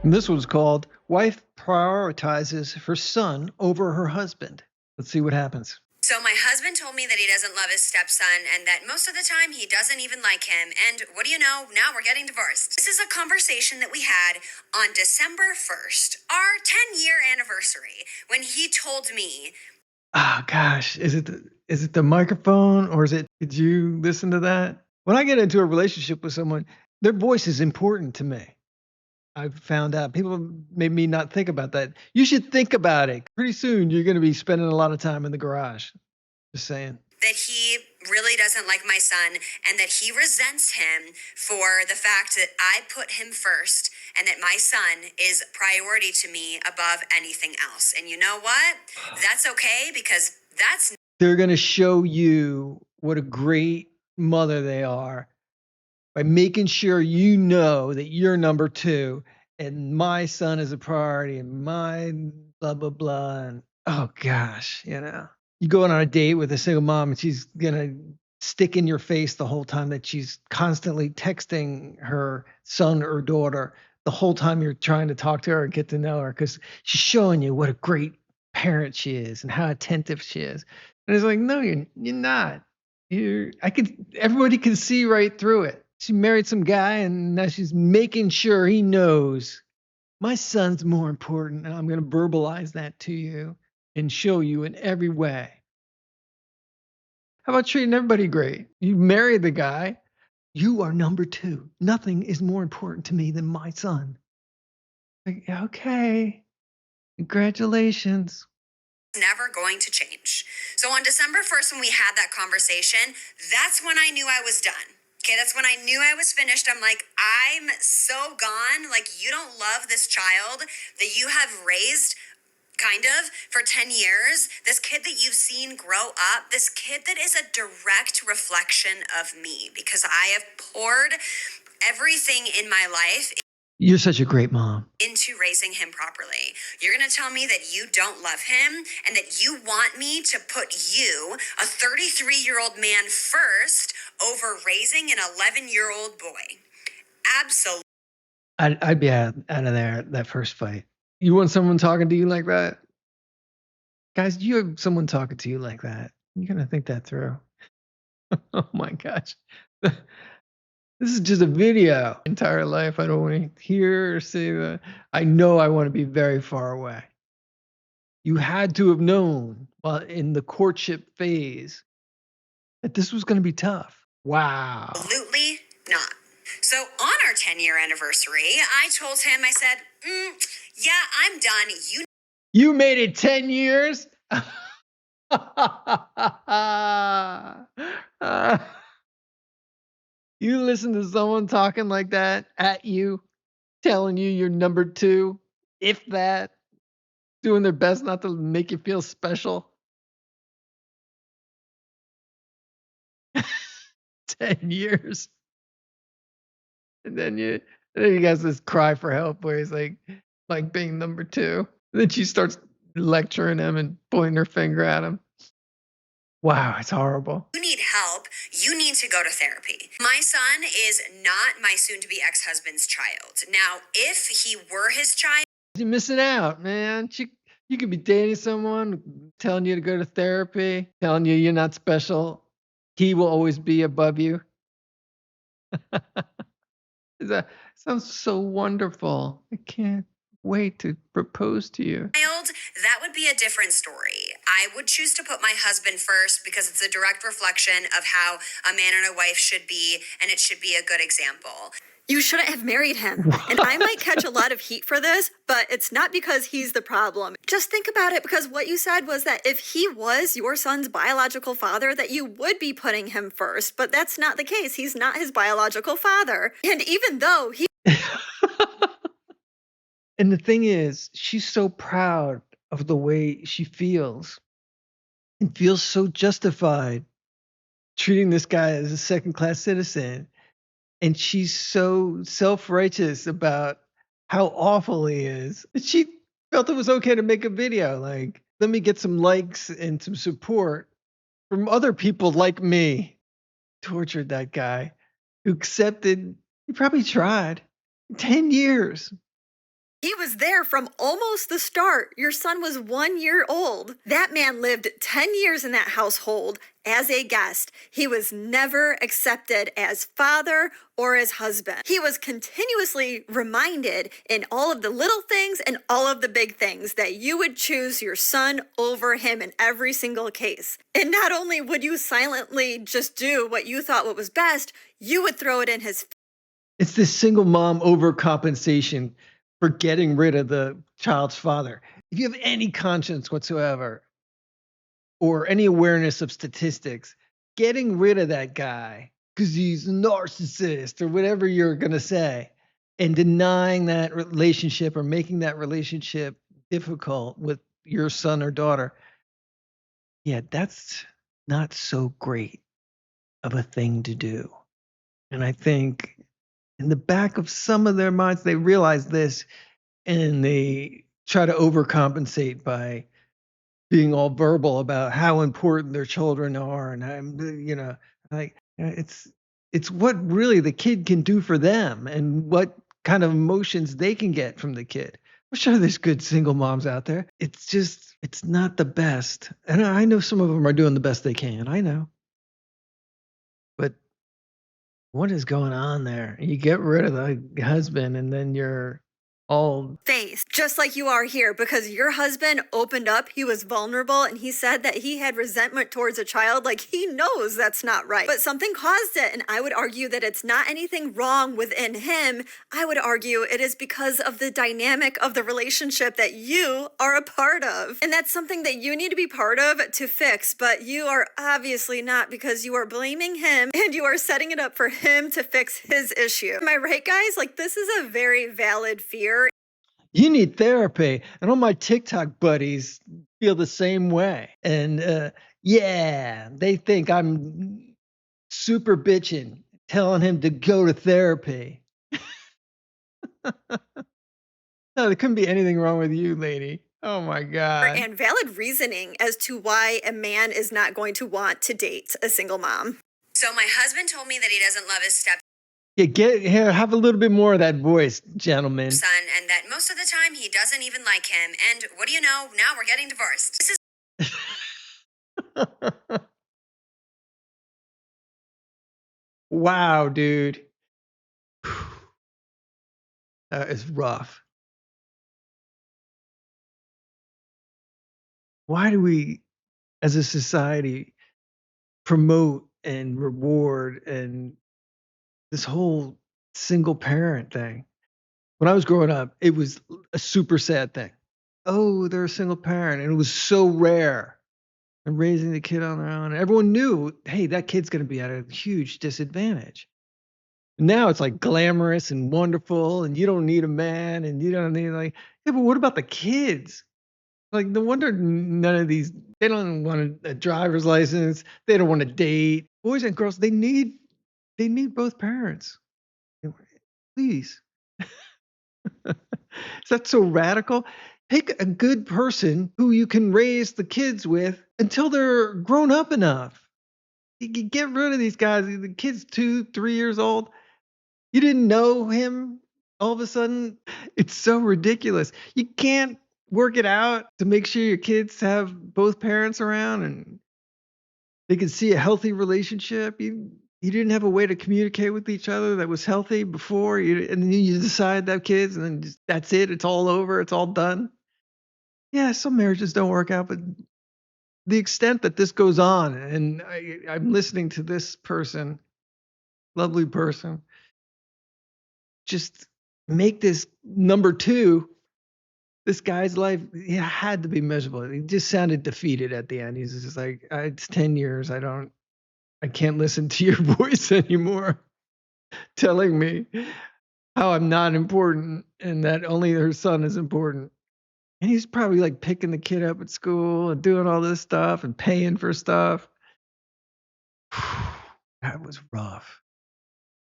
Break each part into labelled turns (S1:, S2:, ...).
S1: And this one's called Wife Prioritizes Her Son Over Her Husband. Let's see what happens.
S2: So my husband told me that he doesn't love his stepson and that most of the time he doesn't even like him. And what do you know? Now we're getting divorced. This is a conversation that we had on December 1st, our 10-year anniversary, when he told me.
S1: Oh gosh, is it the microphone or is it? Did you listen to that? When I get into a relationship with someone, their voice is important to me. I've found out people made me not think about that. You should think about it. Pretty soon, you're going to be spending a lot of time in the garage. Just saying.
S2: That he really doesn't like my son and that he resents him for the fact that I put him first and that my son is priority to me above anything else. And you know what? That's okay because that's.
S1: They're going to show you what a great mother they are by making sure you know that you're number two and my son is a priority and my blah, blah, blah. And oh gosh, you go on a date with a single mom and she's going to stick in your face the whole time that she's constantly texting her son or daughter the whole time you're trying to talk to her and get to know her because she's showing you what a great parent she is and how attentive she is. And it's like, no, you're not. Everybody can see right through it. She married some guy and now she's making sure he knows my son's more important. And I'm going to verbalize that to you and show you in every way. How about treating everybody great? You married the guy. You are number two. Nothing is more important to me than my son. Like, okay, congratulations.
S2: Never going to change. So on December 1st, when we had that conversation, that's when I knew I was done. Okay, that's when I knew I was finished. I'm like, I'm so gone. Like, you don't love this child that you have raised kind of for 10 years, this kid that you've seen grow up, this kid that is a direct reflection of me because I have poured everything in my life
S1: You're such a great mom.
S2: into raising him properly. You're going to tell me that you don't love him and that you want me to put you, a 33-year-old man, first over raising an 11-year-old boy. Absolutely.
S1: I'd be out of there that first fight. You want someone talking to you like that? Guys, you have someone talking to you like that. You're going to think that through. Oh my gosh. This is just a video. Entire life, I don't want to hear or see that. I know I want to be very far away. You had to have known while in the courtship phase that this was going to be tough. Wow.
S2: Absolutely not. So on our 10-year anniversary, I told him, I said, yeah, I'm done.
S1: You made it 10 years? You listen to someone talking like that at you, telling you you're number two, if that, doing their best not to make you feel special. 10 years. And then you guys this cry for help where he's like being number two. And then she starts lecturing him and pointing her finger at him. Wow, it's horrible.
S2: You need help. You need to go to therapy. My son is not my soon-to-be ex-husband's child. Now, if he were his child,
S1: You're missing out, man. You could be dating someone, telling you to go to therapy, telling you you're not special. He will always be above you. That sounds so wonderful. I can't wait to propose to you.
S2: that would be a different story. I would choose to put my husband first because it's a direct reflection of how a man and a wife should be, and it should be a good example.
S3: You shouldn't have married him. And I might catch a lot of heat for this, but it's not because he's the problem. Just think about it, because what you said was that if he was your son's biological father, that you would be putting him first. But that's not the case. He's not his biological father. And even though he...
S1: And the thing is, she's so proud of the way she feels and feels so justified treating this guy as a second-class citizen. And she's so self-righteous about how awful he is. She felt it was okay to make a video. Like, let me get some likes and some support from other people like me. Tortured that guy who accepted, he probably tried 10 years.
S3: He was there from almost the start. Your son was 1 year old. That man lived 10 years in that household as a guest. He was never accepted as father or as husband. He was continuously reminded in all of the little things and all of the big things that you would choose your son over him in every single case. And not only would you silently just do what you thought what was best, you would throw it in his face.
S1: It's this single mom overcompensation for getting rid of the child's father. If you have any conscience whatsoever or any awareness of statistics, getting rid of that guy because he's a narcissist or whatever you're going to say, and denying that relationship or making that relationship difficult with your son or daughter, yeah, that's not so great of a thing to do. And I think in the back of some of their minds, they realize this and they try to overcompensate by being all verbal about how important their children are. And like it's what really the kid can do for them and what kind of emotions they can get from the kid. I'm sure there's good single moms out there. It's not the best. And I know some of them are doing the best they can. I know. But what is going on there? You get rid of the husband and then you're all
S3: face, just like you are here, because your husband opened up, he was vulnerable, and he said that he had resentment towards a child. Like, he knows that's not right, but something caused it. And I would argue that it's not anything wrong within him. I would argue it is because of the dynamic of the relationship that you are a part of. And that's something that you need to be part of to fix, but you are obviously not, because you are blaming him and you are setting it up for him to fix his issue. Am I right, guys? Like, this is a very valid fear.
S1: You need therapy. And all my TikTok buddies feel the same way. And yeah, they think I'm super bitching, telling him to go to therapy. No, there couldn't be anything wrong with you, lady. Oh my God.
S3: And valid reasoning as to why a man is not going to want to date a single mom.
S2: So my husband told me that he doesn't love his stepson,
S1: Yeah, get here, have a little bit more of that voice, gentlemen.
S2: and that most of the time he doesn't even like him. And what do you know? Now we're getting divorced. This is
S1: Wow, dude. That is rough. Why do we, as a society, promote and reward and this whole single parent thing? When I was growing up, it was a super sad thing. Oh, they're a single parent. And it was so rare. And raising the kid on their own. And everyone knew, hey, that kid's going to be at a huge disadvantage. Now it's like glamorous and wonderful, and you don't need a man, and you don't need yeah, but what about the kids? Like, no wonder none of these, they don't want a driver's license. They don't want to date. Boys and girls, they need both parents. Please. Is that so radical? Pick a good person who you can raise the kids with until they're grown up enough. You can get rid of these guys. The kid's 2, 3 years old. You didn't know him all of a sudden. It's so ridiculous. You can't work it out to make sure your kids have both parents around and they can see a healthy relationship. You didn't have a way to communicate with each other that was healthy before, and then you decide to have kids, and then that's it. It's all over. It's all done. Yeah, some marriages don't work out, but the extent that this goes on, and I'm listening to this person, lovely person, just make this number 2. This guy's life, he had to be miserable. He just sounded defeated at the end. He's just like, it's 10 years. I can't listen to your voice anymore telling me how I'm not important and that only her son is important. And he's probably like picking the kid up at school and doing all this stuff and paying for stuff. That was rough.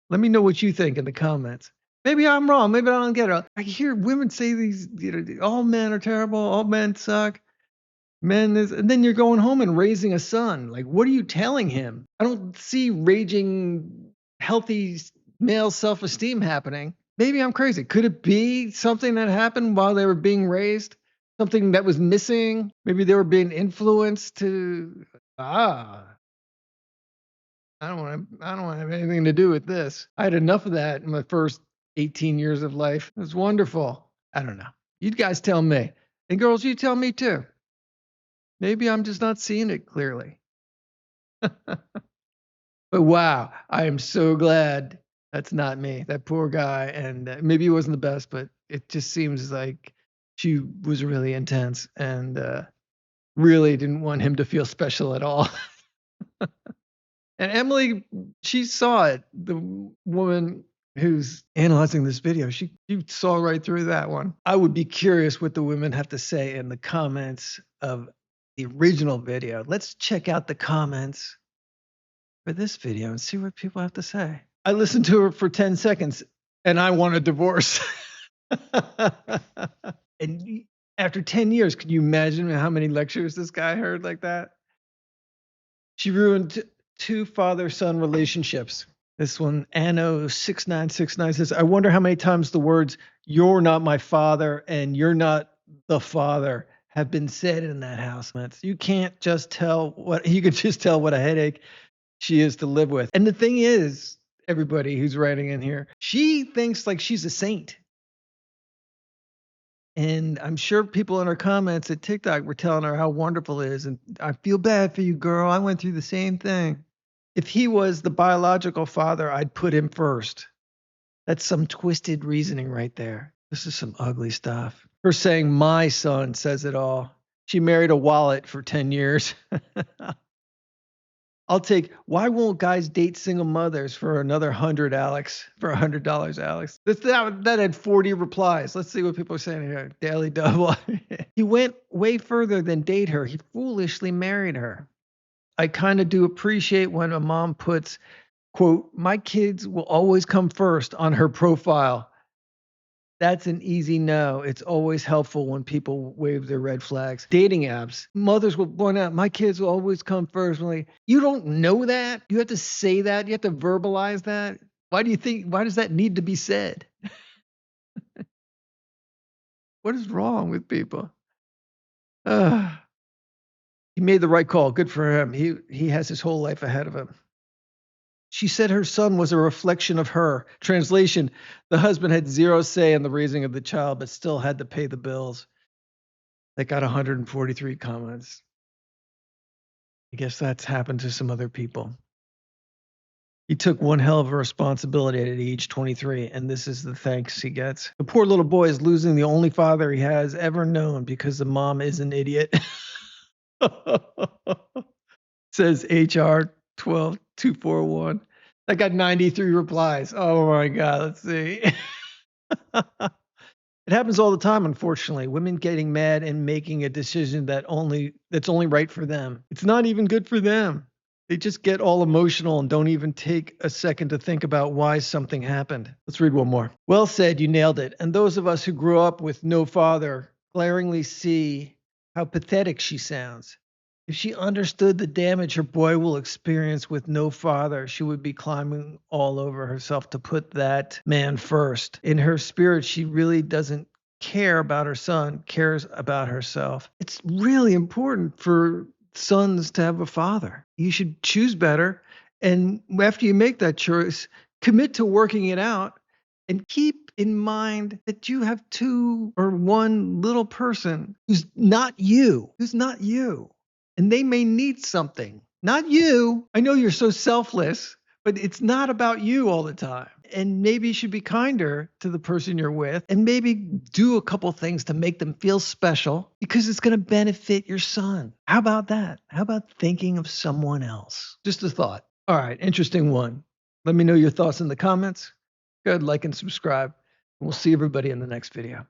S1: Let me know what you think in the comments. Maybe I'm wrong. Maybe I don't get it. I hear women say these, all men are terrible. All men suck. Men is, and then you're going home and raising a son. Like, what are you telling him? I don't see raging, healthy male self-esteem happening. Maybe I'm crazy. Could it be something that happened while they were being raised? Something that was missing? Maybe they were being influenced to, I don't want to have anything to do with this. I had enough of that in my first 18 years of life. It was wonderful. I don't know. You guys tell me. And girls, you tell me too. Maybe I'm just not seeing it clearly. But wow, I am so glad that's not me. That poor guy. And maybe he wasn't the best, but it just seems like she was really intense and really didn't want him to feel special at all. And Emily, she saw it. The woman who's analyzing this video, she saw right through that one. I would be curious what the women have to say in the comments of the original video. Let's check out the comments for this video and see what people have to say. I listened to her for 10 seconds and I want a divorce. And after 10 years, can you imagine how many lectures this guy heard like that? She ruined two father-son relationships. This one, Anno6969 says, I wonder how many times the words, you're not my father and you're not the father have been said in that house. You can't just tell you can just tell what a headache she is to live with. And the thing is, everybody who's writing in here, she thinks like she's a saint. And I'm sure people in her comments at TikTok were telling her how wonderful it is. And I feel bad for you, girl. I went through the same thing. If he was the biological father, I'd put him first. That's some twisted reasoning right there. This is some ugly stuff. Her saying my son says it all. She married a wallet for 10 years. I'll take, why won't guys date single mothers for another 100, Alex? For $100, Alex. That had 40 replies. Let's see what people are saying here. Daily Double. He went way further than date her. He foolishly married her. I kind of do appreciate when a mom puts, quote, my kids will always come first on her profile. That's an easy no. It's always helpful when people wave their red flags. Dating apps, mothers will point out, my kids will always come first. Like, you don't know that. You have to say that. You have to verbalize that. Why does that need to be said? What is wrong with people? He made the right call. Good for him. He has his whole life ahead of him. She said her son was a reflection of her. Translation, the husband had zero say in the raising of the child, but still had to pay the bills. That got 143 comments. I guess that's happened to some other people. He took one hell of a responsibility at age 23, and this is the thanks he gets. The poor little boy is losing the only father he has ever known because the mom is an idiot. Says HR 12241. That got 93 replies. Oh my God. Let's see. It happens all the time, unfortunately. Women getting mad and making a decision that's only right for them. It's not even good for them. They just get all emotional and don't even take a second to think about why something happened. Let's read one more. Well said, you nailed it. And those of us who grew up with no father glaringly see how pathetic she sounds. If she understood the damage her boy will experience with no father, she would be climbing all over herself to put that man first. In her spirit, she really doesn't care about her son, cares about herself. It's really important for sons to have a father. You should choose better. And after you make that choice, commit to working it out and keep in mind that you have two or one little person who's not you. And they may need something, not you. I know you're so selfless, but it's not about you all the time. And maybe you should be kinder to the person you're with and maybe do a couple things to make them feel special because it's going to benefit your son. How about that? How about thinking of someone else? Just a thought. All right, interesting one. Let me know your thoughts in the comments. Go ahead, like and subscribe. We'll see everybody in the next video.